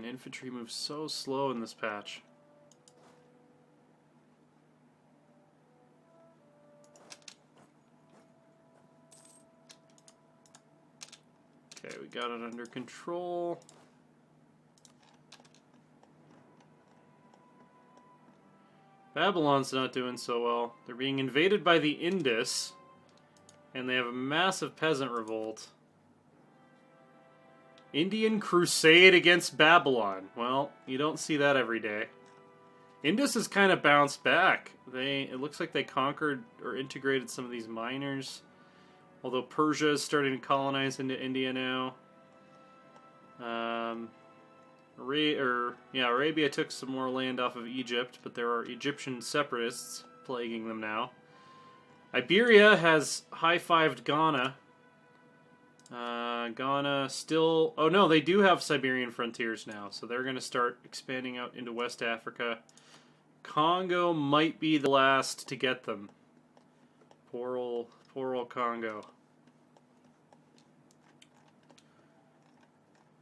infantry moves so slow in this patch. Okay, we got it under control. Babylon's not doing so well. They're being invaded by the Indus, and they have a massive peasant revolt. Indian crusade against Babylon. Well, you don't see that every day. Indus has kind of bounced back. It looks like they conquered or integrated some of these miners. Although Persia is starting to colonize into India now. Arabia took some more land off of Egypt, but there are Egyptian separatists plaguing them now. Iberia has high-fived Ghana. Ghana still... Oh no, they do have Siberian frontiers now, so they're going to start expanding out into West Africa. Congo might be the last to get them. Poor old Congo.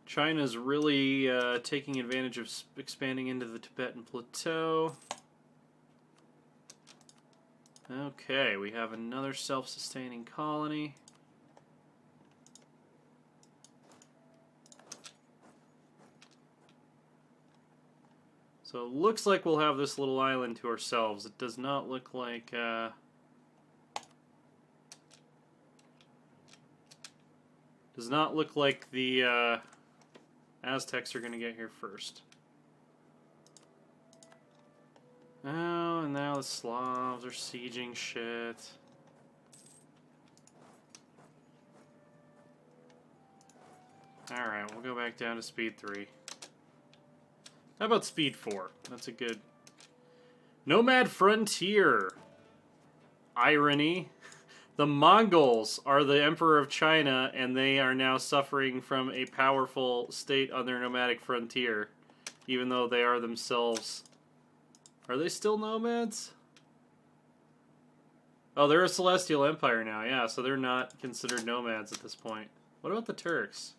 China's really taking advantage of expanding into the Tibetan Plateau. Okay, we have another self-sustaining colony. So it looks like we'll have this little island to ourselves. It does not look like... does not look like the Aztecs are going to get here first. Oh, and now the Slavs are sieging shit. Alright, we'll go back down to speed 3. How about speed 4? That's a good... Nomad Frontier. Irony. The Mongols are the Emperor of China, and they are now suffering from a powerful state on their nomadic frontier, even though they are themselves... Are they still nomads? Oh, they're a Celestial Empire now, yeah, so they're not considered nomads at this point. What about the Turks?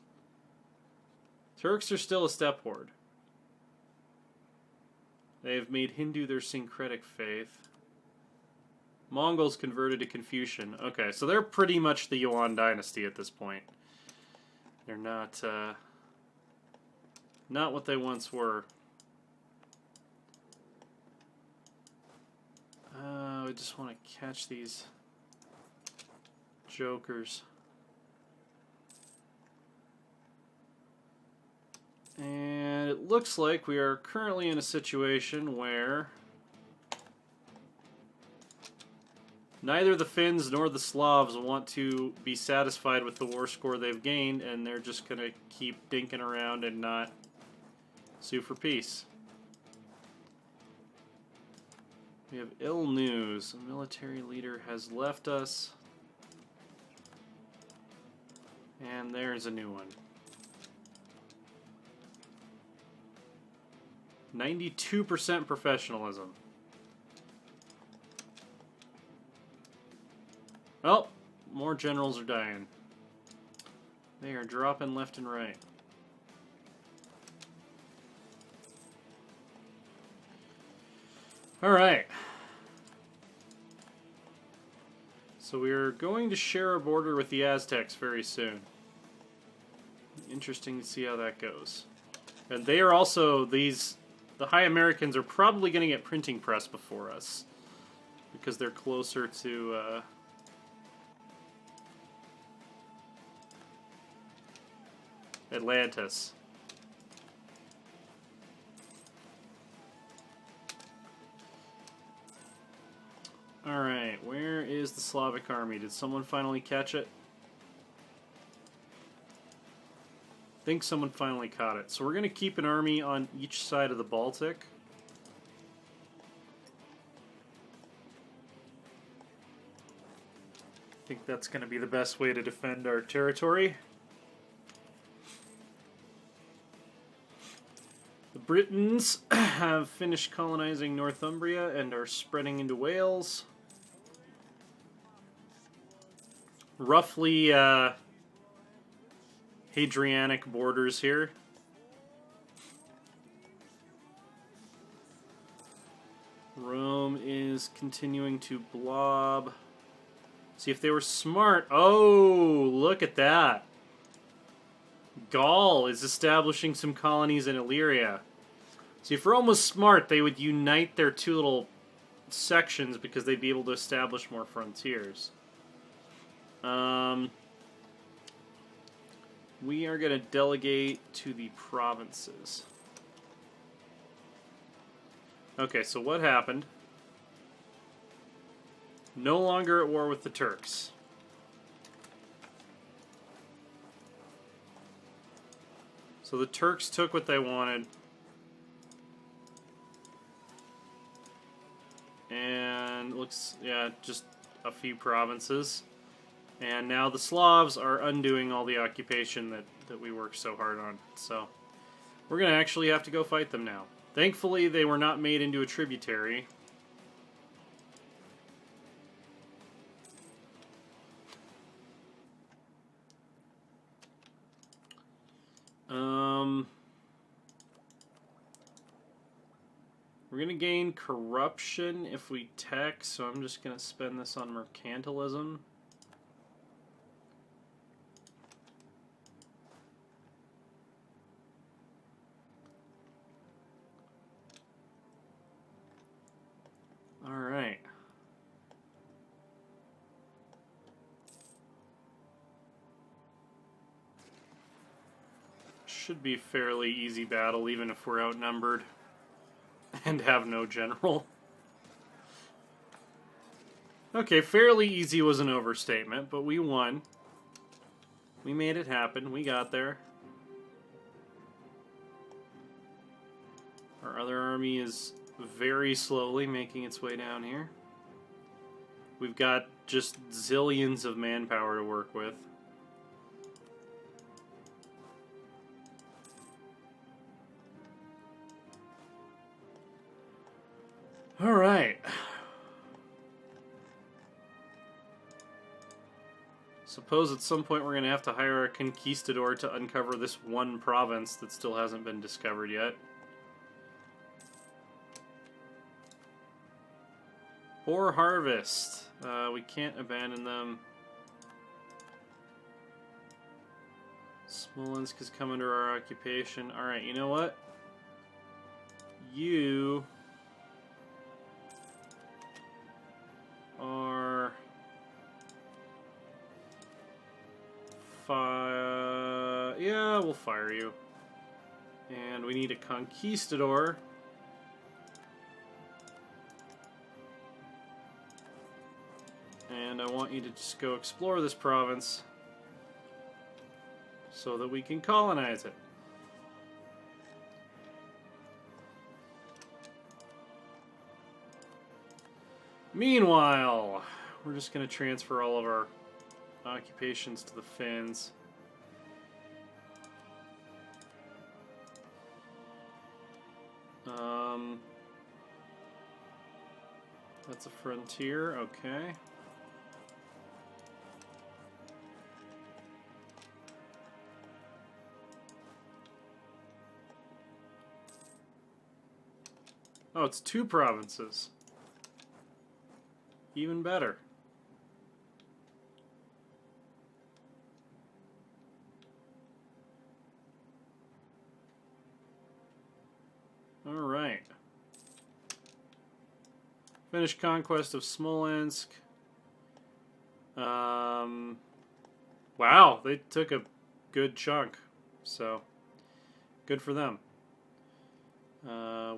Turks are still a steppe horde. They've made Hindu their syncretic faith. Mongols converted to Confucian. Okay, so they're pretty much the Yuan dynasty at this point. They're not what they once were. I just want to catch these jokers. And it looks like we are currently in a situation where neither the Finns nor the Slavs want to be satisfied with the war score they've gained, and they're just going to keep dinking around and not sue for peace. We have ill news. A military leader has left us. And there's a new one. 92% professionalism. Oh, more generals are dying. They are dropping left and right. Alright. So we are going to share a border with the Aztecs very soon. Interesting to see how that goes. And they are also, the High Americans are probably going to get printing press before us. Because they're closer to, Atlantis. Alright, where is the Slavic army? Did someone finally catch it? I think someone finally caught it. So we're going to keep an army on each side of the Baltic. I think that's going to be the best way to defend our territory. The Britons have finished colonizing Northumbria and are spreading into Wales. Roughly Hadrianic borders here. Rome is continuing to blob. See if they were smart. Oh, look at that. Gaul is establishing some colonies in Illyria. See, if Rome was smart, they would unite their two little sections because they'd be able to establish more frontiers. We are going to delegate to the provinces. Okay, so what happened? No longer at war with the Turks. So the Turks took what they wanted. And looks, yeah, just a few provinces. And now the Slavs are undoing all the occupation that we worked so hard on. So we're going to actually have to go fight them now. Thankfully, they were not made into a tributary. We're going to gain corruption if we tech, so I'm just going to spend this on mercantilism. Alright. Should be a fairly easy battle, even if we're outnumbered and have no general. Okay, fairly easy was an overstatement, but we won. We made it happen. We got there. Our other army is very slowly making its way down here. We've got just zillions of manpower to work with. All right. Suppose at some point we're going to have to hire a conquistador to uncover this one province that still hasn't been discovered yet. Poor harvest. We can't abandon them. Smolensk has come under our occupation. Alright, you know what? You are yeah, we'll fire you. And we need a conquistador. And I want you to just go explore this province so that we can colonize it. Meanwhile, we're just going to transfer all of our occupations to the Finns. That's a frontier, okay. Oh, it's 2 provinces. Even better. All right. Finished conquest of Smolensk. Wow, they took a good chunk. So, good for them.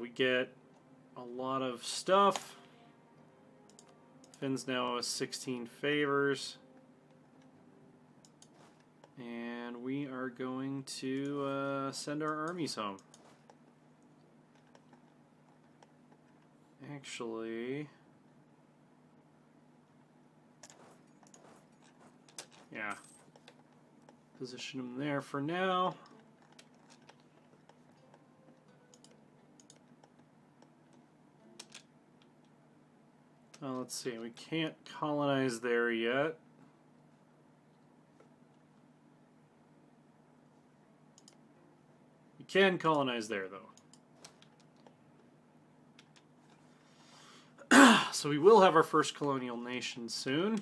We get a lot of stuff. Finns now have 16 favors. And we are going to send our armies home. Actually, yeah, position them there for now. Let's see, we can't colonize there yet. We can colonize there, though. So we will have our first colonial nation soon.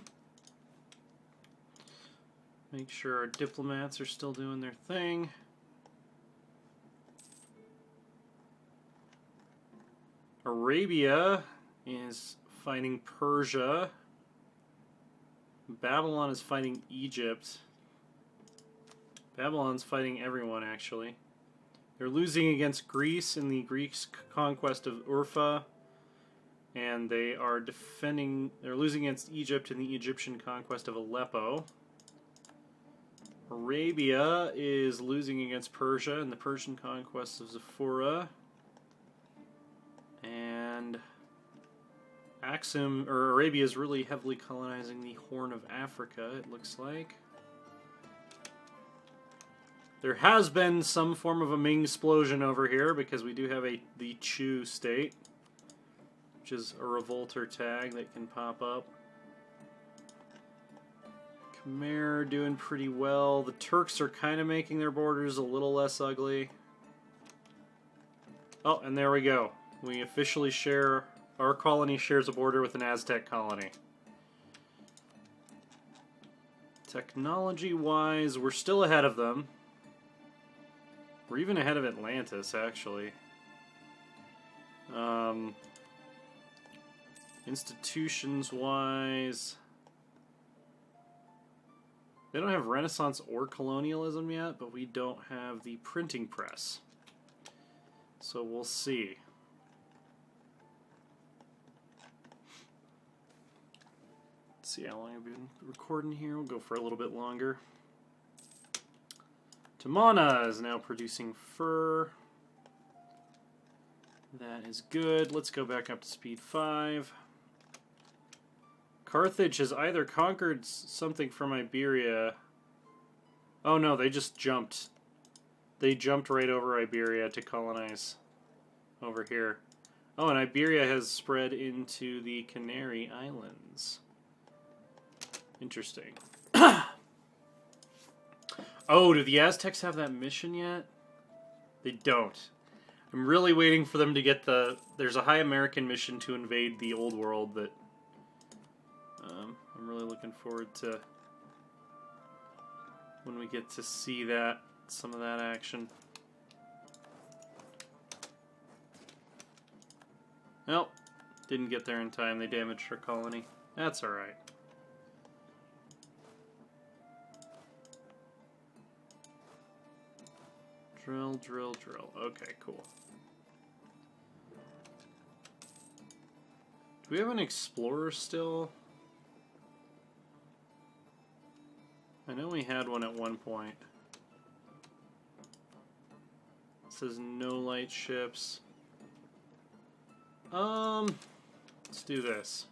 Make sure our diplomats are still doing their thing. Arabia is fighting Persia. Babylon is fighting Egypt. Babylon's fighting everyone, actually. They're losing against Greece in the Greeks' conquest of Urfa. And they are defending... They're losing against Egypt in the Egyptian conquest of Aleppo. Arabia is losing against Persia in the Persian conquest of Zafura. And Axum, or Arabia, is really heavily colonizing the Horn of Africa, it looks like. There has been some form of a Ming explosion over here because we do have the Chu state, which is a revolter tag that can pop up. Khmer doing pretty well. The Turks are kind of making their borders a little less ugly. Oh, and there we go. We officially share... Our colony shares a border with an Aztec colony. Technology-wise, we're still ahead of them. We're even ahead of Atlantis, actually. Institutions-wise... They don't have Renaissance or colonialism yet, but we don't have the printing press. So we'll see. Let's see how long I've been recording here. We'll go for a little bit longer. Tamana is now producing fur. That is good. Let's go back up to speed 5. Carthage has either conquered something from Iberia. Oh no, they just jumped. They jumped right over Iberia to colonize over here. Oh, and Iberia has spread into the Canary Islands. Interesting. Oh, do the Aztecs have that mission yet? They don't. I'm really waiting for them to get the... There's a High American mission to invade the Old World that... I'm really looking forward to when we get to see that, some of that action. Nope, didn't get there in time. They damaged our colony. That's alright. Drill, drill, drill. Okay, cool. Do we have an explorer still? I know we had one at one point. It says no light ships. Let's do this.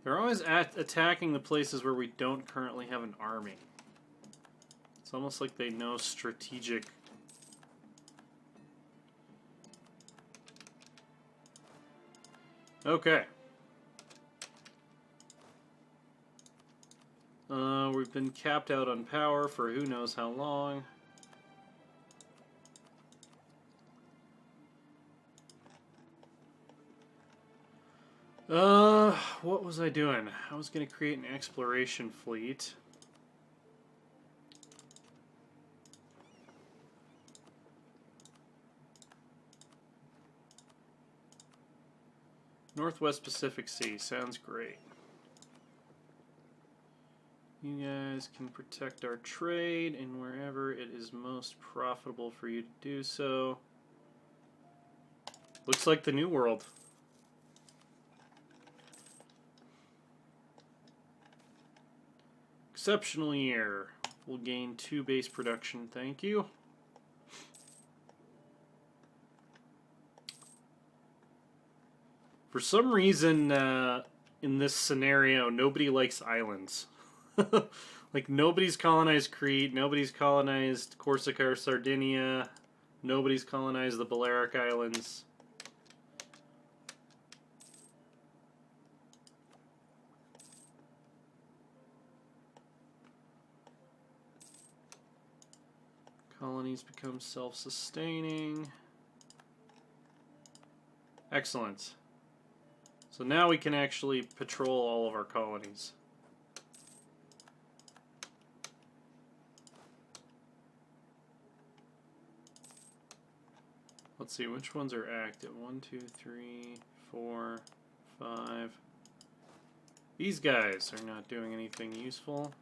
They're always attacking the places where we don't currently have an army. It's almost like they know strategic... Okay. We've been capped out on power for who knows how long. What was I doing? I was going to create an exploration fleet. Northwest Pacific Sea. Sounds great. You guys can protect our trade in wherever it is most profitable for you to do so. Looks like the New World. Exceptional year. We'll gain 2 base production. Thank you. For some reason, in this scenario, nobody likes islands. Like, nobody's colonized Crete, nobody's colonized Corsica or Sardinia, nobody's colonized the Balearic Islands. Colonies become self-sustaining. Excellent. So now we can actually patrol all of our colonies. Let's see, which ones are active? 1, 2, 3, 4, 5. These guys are not doing anything useful.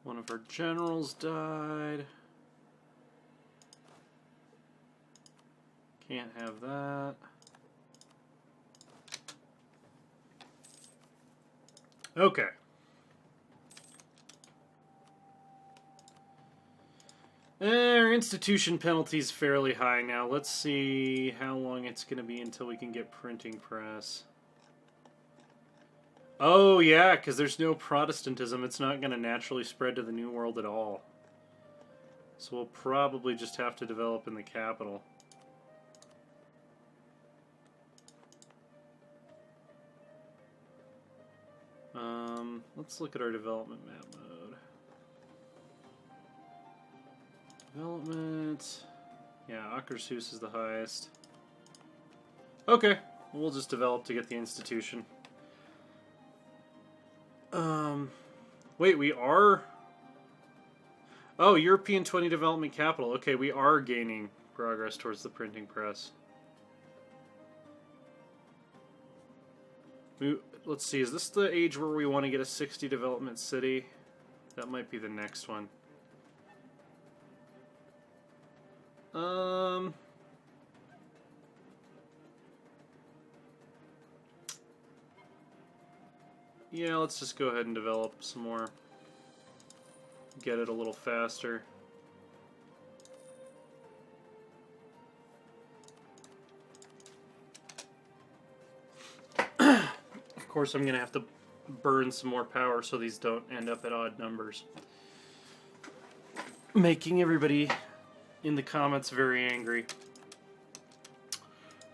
One of our generals died. Can't have that. Okay. Our institution penalty is fairly high now. Let's see how long it's going to be until we can get printing press. Oh, yeah, because there's no Protestantism. It's not going to naturally spread to the New World at all. So we'll probably just have to develop in the capital. Let's look at our development map mode. Development. Yeah, Akershus is the highest. Okay, we'll just develop to get the institution. Wait, we are... Oh, European 20 development capital. Okay, we are gaining progress towards the printing press. Let's see, is this the age where we want to get a 60 development city? That might be the next one. Yeah, let's just go ahead and develop some more. Get it a little faster. Of course, I'm going to have to burn some more power so these don't end up at odd numbers. Making everybody in the comments very angry.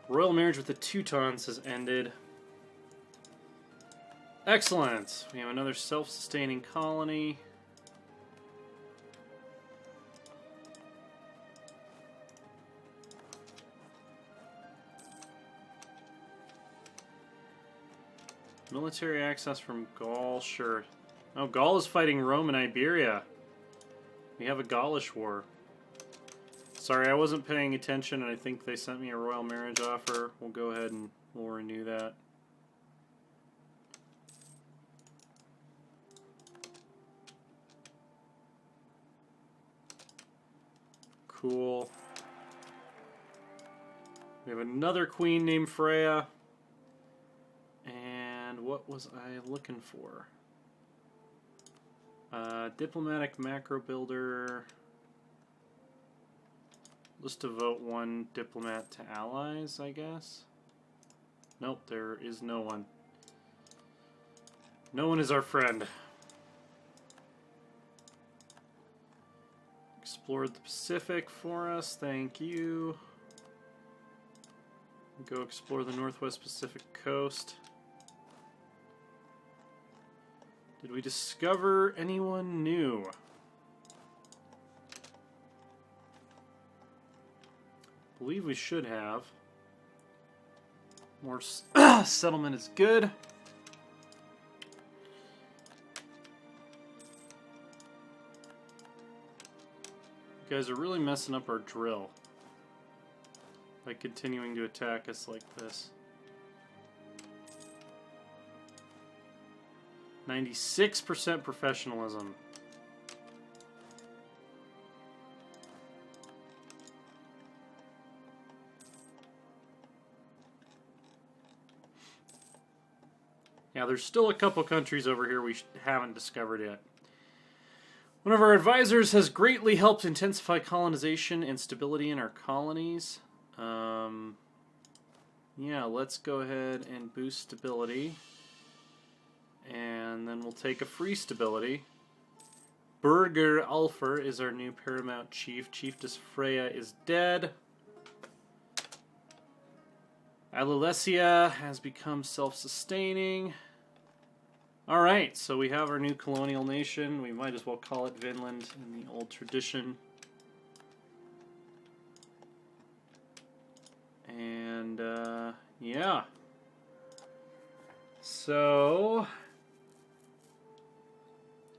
Royal marriage with the Teutons has ended. Excellent. We have another self-sustaining colony. Military access from Gaul, sure. Oh, Gaul is fighting Rome and Iberia. We have a Gaulish war. Sorry, I wasn't paying attention, and I think they sent me a royal marriage offer. We'll go ahead and we'll renew that. Cool. We have another queen named Freya. And what was I looking for? Diplomatic macro builder. Just devote one diplomat to allies, I guess. Nope, there is no one. No one is our friend. Explored the Pacific for us, thank you. Go explore the Northwest Pacific coast. Did we discover anyone new? I believe we should have. More settlement is good. You guys are really messing up our drill by continuing to attack us like this. 96% professionalism. Yeah, there's still a couple countries over here we haven't discovered yet. One of our advisors has greatly helped intensify colonization and stability in our colonies. Yeah, let's go ahead and boost stability. And then we'll take a free stability. Burger Alfer is our new paramount chief. Chieftess Freya is dead. Alalesia has become self-sustaining. Alright, so we have our new colonial nation. We might as well call it Vinland in the old tradition. And, yeah. So,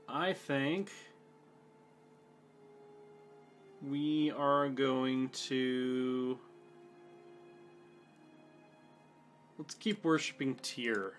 I think we are going to... Let's keep worshipping Tyr.